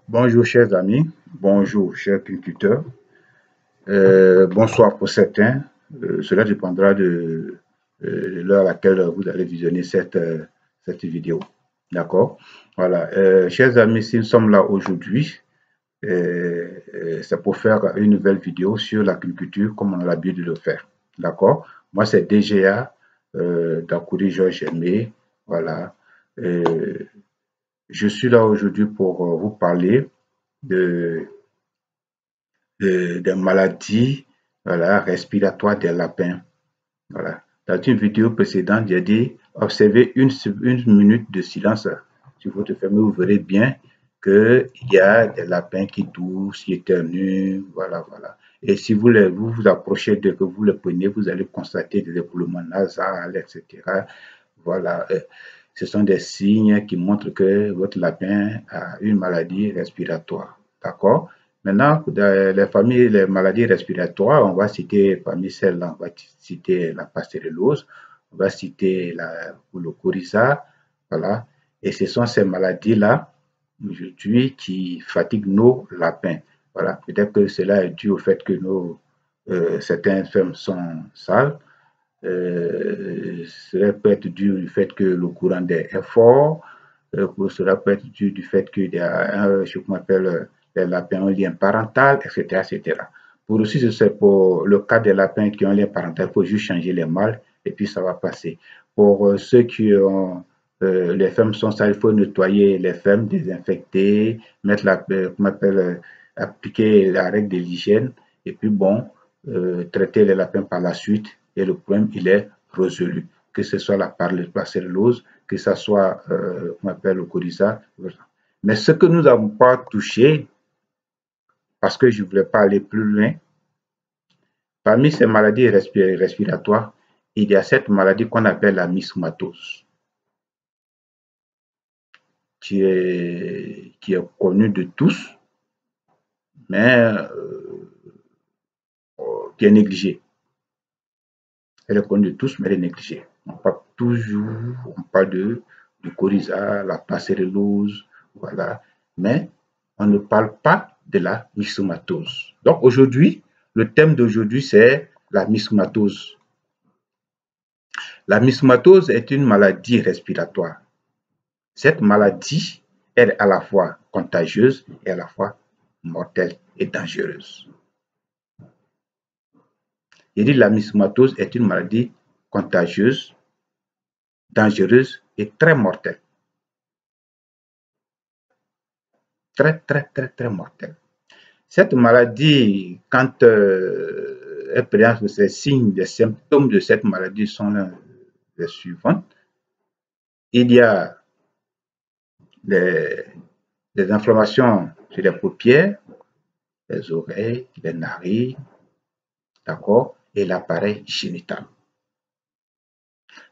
Bonjour chers amis, bonjour chers agriculteurs, bonsoir pour certains. Cela dépendra de l'heure à laquelle vous allez visionner cette vidéo. D'accord. Voilà. Chers amis, si nous sommes là aujourd'hui, c'est pour faire une nouvelle vidéo sur l'agriculture comme on a l'habitude de le faire. D'accord. Moi, c'est DGA, Dakouri Georges Aimé. Voilà. Je suis là aujourd'hui pour vous parler de, des maladies, voilà, respiratoires des lapins. Voilà. Dans une vidéo précédente, j'ai dit observez une minute de silence sur votre ferme. Vous verrez bien qu'il y a des lapins qui toussent, qui éternuent. Voilà, voilà. Et si vous vous approchez de que vous les prenez, vous allez constater des éboulements nasales, etc. Voilà. Ce sont des signes qui montrent que votre lapin a une maladie respiratoire. D'accord? Maintenant, dans les familles, les maladies respiratoires, on va citer parmi celles-là, on va citer la pastérellose, on va citer le coryza, voilà. Et ce sont ces maladies-là, aujourd'hui, qui fatiguent nos lapins. Voilà. Peut-être que cela est dû au fait que certaines fermes sont sales. Cela peut être dû au fait que le courant d'air est fort. Cela peut être dû du fait qu'il y a ce qu'on appelle les lapins ont un lien parental, etc., etc. Pour aussi, c'est pour le cas des lapins qui ont un lien parental, il faut juste changer les mâles et puis ça va passer. Pour ceux qui ont les fermes sont sales, il faut nettoyer les fermes, désinfecter, mettre comment appelle, appliquer la règle de l'hygiène et puis bon, traiter les lapins par la suite et le problème il est résolu. Que ce soit la parcellose, que ce soit on appelle le coryza. Mais ce que nous n'avons pas touché, parce que je ne voulais pas aller plus loin, parmi ces maladies respiratoires, il y a cette maladie qu'on appelle la myxomatose, qui est connue de tous, mais qui est négligée. Elle est connue de tous, mais elle est négligée. On parle toujours, on parle du coryza, la pastérellose, voilà, mais on ne parle pas de la myxomatose. Donc aujourd'hui, le thème d'aujourd'hui, c'est la myxomatose. La myxomatose est une maladie respiratoire. Cette maladie est à la fois contagieuse et à la fois mortelle et dangereuse. Il dit la myxomatose est une maladie contagieuse, dangereuse et très mortelle. Très mortelle. Cette maladie, quand elle présente ces signes, les symptômes de cette maladie sont les suivants. Il y a des inflammations sur les paupières, les oreilles, les narines, d'accord, et l'appareil génital.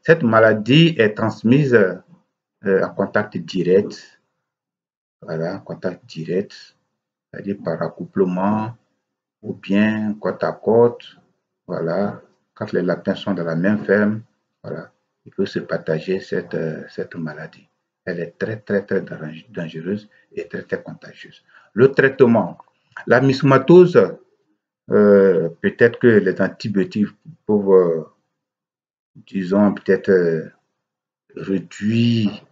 Cette maladie est transmise en contact direct, voilà, contact direct, c'est-à-dire par accouplement ou bien côte à côte, voilà, quand les lapins sont dans la même ferme, voilà, il peut se partager cette maladie. Elle est très dangereuse et très contagieuse. Le traitement, la myxomatose, peut-être que les antibiotiques peuvent, disons, peut-être réduire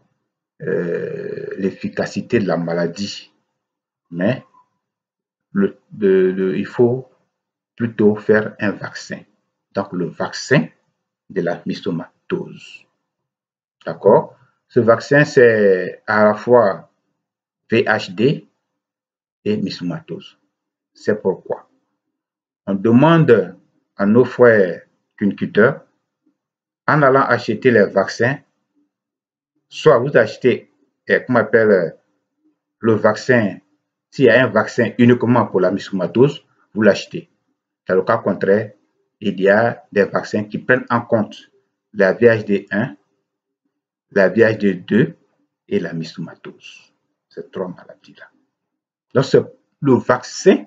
l'efficacité de la maladie, mais il faut plutôt faire un vaccin. Donc, le vaccin de la myxomatose. D'accord? Ce vaccin, c'est à la fois VHD et myxomatose. C'est pourquoi on demande à nos frères agriculteurs, en allant acheter les vaccins, soit vous achetez, comment on appelle, le vaccin, s'il y a un vaccin uniquement pour la myxomatose, vous l'achetez. Dans le cas contraire, il y a des vaccins qui prennent en compte la VHD1, la VHD2 et la myxomatose. Ces trois maladies-là. Donc, c'est le vaccin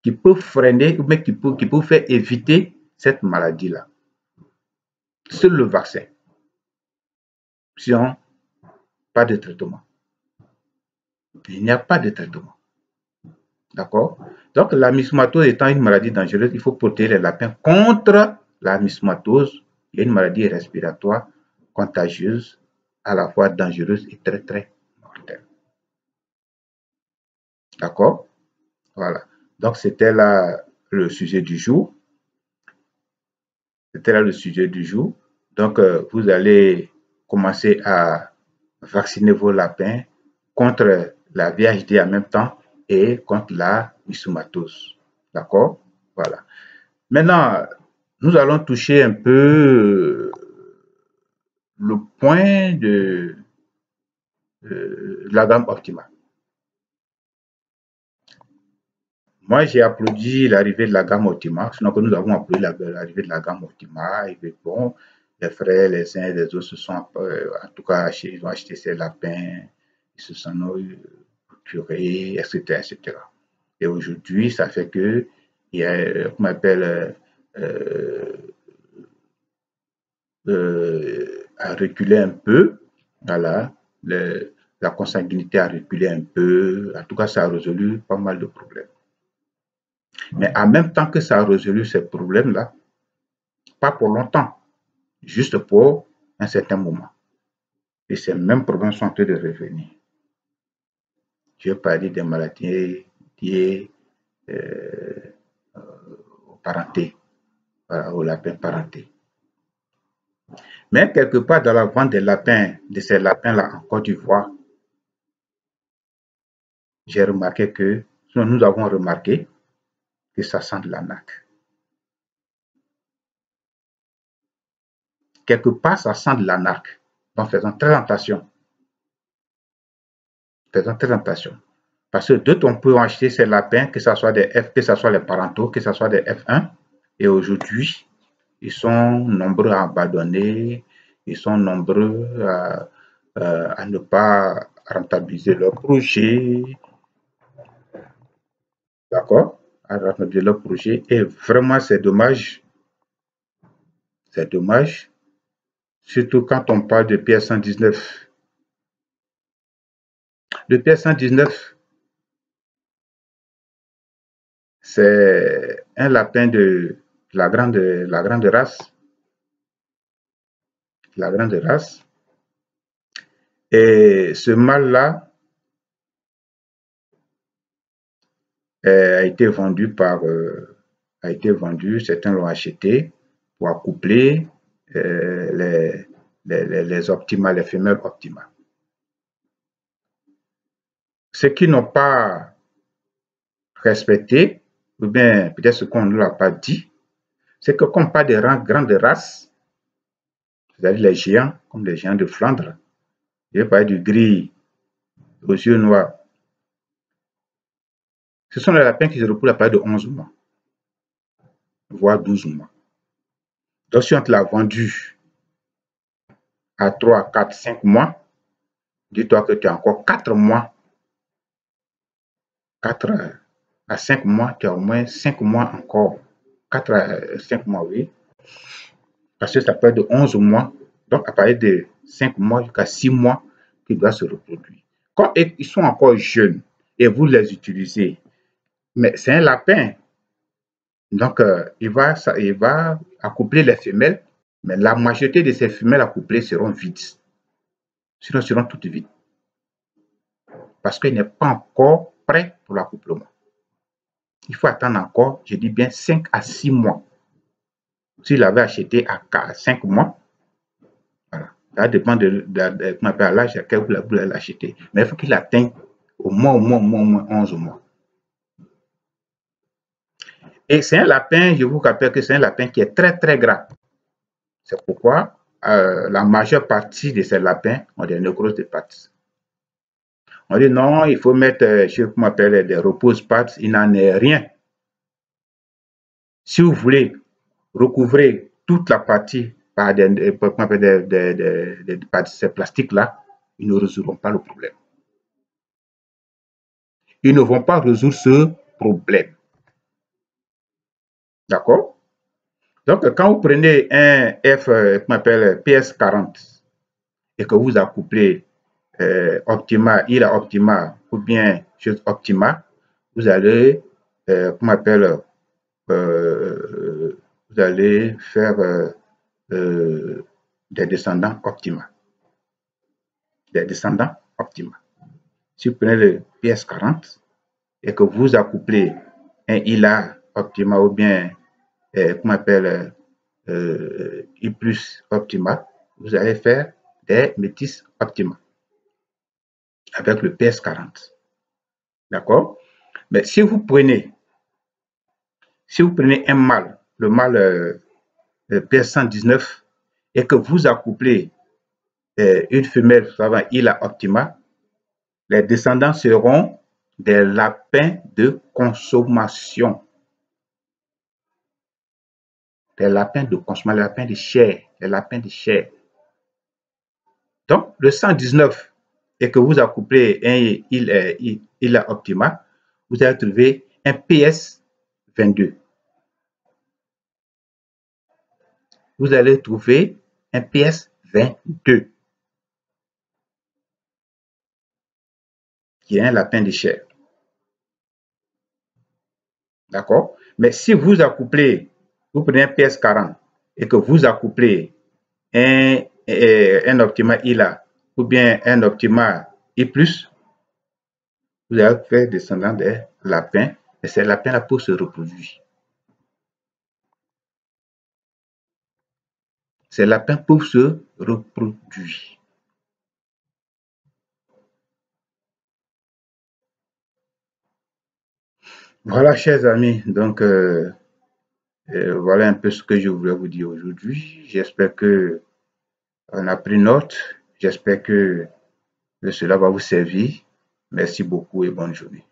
qui peut freiner ou qui peut faire éviter cette maladie-là. Seul le vaccin. Sinon, pas de traitement. Il n'y a pas de traitement. D'accord? Donc, la myxomatose étant une maladie dangereuse, il faut protéger les lapins contre la myxomatose, qui est une maladie respiratoire contagieuse, à la fois dangereuse et très, très mortelle. D'accord? Voilà. Donc, c'était là le sujet du jour. C'était là le sujet du jour. Donc, vous allez commencer à vacciner vos lapins contre la VHD en même temps et contre la myxomatose. D'accord? Voilà. Maintenant, nous allons toucher un peu le point de la gamme Optima. Moi, j'ai applaudi l'arrivée de la gamme Optima, sinon que nous avons applaudi l'arrivée de la gamme Optima. Et puis, bon, les frères, les uns et les autres se sont, en tout cas, achetés, ils ont acheté ces lapins, ils se sont procurés, etc., etc. Et aujourd'hui, ça fait que il y a, qu'on appelle, a reculé un peu. Voilà, la consanguinité a reculé un peu. En tout cas, ça a résolu pas mal de problèmes. Mais en même temps que ça a résolu ces problèmes-là, pas pour longtemps, juste pour un certain moment. Et ces mêmes problèmes sont en train de revenir. Je vais parler des maladies liées aux parentés, aux lapins parentés. Mais quelque part dans la vente des lapins, de ces lapins-là en Côte d'Ivoire, j'ai remarqué que, nous avons remarqué que ça sent de l'arnaque. Quelque part, ça sent de l'arnaque. Donc, faisons très attention. Faisons très attention. Parce que d'autres, on peut acheter ces lapins, que ce soit des F, que ce soit les parentaux, que ce soit des F1. Et aujourd'hui, ils sont nombreux à abandonner, ils sont nombreux à ne pas rentabiliser leur projet. D'accord? À rentabiliser leur projet. Et vraiment, c'est dommage. C'est dommage. Surtout quand on parle de PS 119. Le PS 119, c'est un lapin de la grande race. La grande race. Et ce mâle-là a été vendu certains l'ont acheté pour accoupler les optimales, les femelles optimales. Ceux qui n'ont pas respecté, ou bien peut-être ce qu'on ne l'a pas dit, c'est que comme pas des grandes races, c'est-à-dire les géants, comme les géants de Flandre, je vais parler du gris aux yeux noirs, ce sont les lapins qui se reproduisent à partir de 11 mois, voire 12 mois. Donc si on te l'a vendu à 3, 4, 5 mois, dis-toi que tu as encore 4 mois, 4 à 5 mois, tu as au moins 5 mois encore. 4 à 5 mois, oui. Parce que ça peut être de 11 mois. Donc, à partir de 5 mois jusqu'à 6 mois, qu'ils doivent se reproduire. Quand ils sont encore jeunes et vous les utilisez, mais c'est un lapin. Donc, il va accoupler les femelles, mais la majorité de ces femelles accouplées seront vides. Sinon, seront toutes vides. Parce qu'il n'est pas encore prêt pour l'accouplement. Il faut attendre encore, je dis bien 5 à 6 mois. S'il avait acheté à 5 mois, voilà. Ça dépend de l'âge à quel vous l'avez acheté. Mais il faut qu'il atteigne au moins 11 mois. Et c'est un lapin, je vous rappelle que c'est un lapin qui est très très gras. C'est pourquoi la majeure partie de ces lapins ont des nécroses de pattes. On dit non, il faut mettre, je m'appelle des repose-pattes, il n'en est rien. Si vous voulez recouvrir toute la partie par des ces plastiques-là, ils ne résoudront pas le problème. Ils ne vont pas résoudre ce problème. D'accord? Donc, quand vous prenez un PS40 et que vous accouplez optima, il a optima ou bien chose optima, vous allez, comment appelle, vous allez faire des descendants optima. Des descendants optima. Si vous prenez le PS40 et que vous accouplez un ILA optima ou bien, comment appelle, I plus optima, vous allez faire des métis optima avec le PS40. D'accord? Mais si vous prenez un mâle, le mâle PS119, et que vous accouplez une femelle savant ILA optima, les descendants seront des lapins de consommation. Des lapins de consommation, les lapins de chair, les lapins de chair. Donc, le 119, et que vous accouplez un ILA optima, vous allez trouver un PS22. Vous allez trouver un PS22, qui est un lapin de chair. D'accord? Mais si vous accouplez, vous prenez un PS40 et que vous accouplez un Optima ILA ou bien un Optima I+, vous allez faire descendant des lapins et ces lapins-là peuvent se reproduire. Ces lapins peuvent se reproduire. Voilà, chers amis, donc voilà un peu ce que je voulais vous dire aujourd'hui. J'espère que on a pris note. J'espère que cela va vous servir. Merci beaucoup et bonne journée.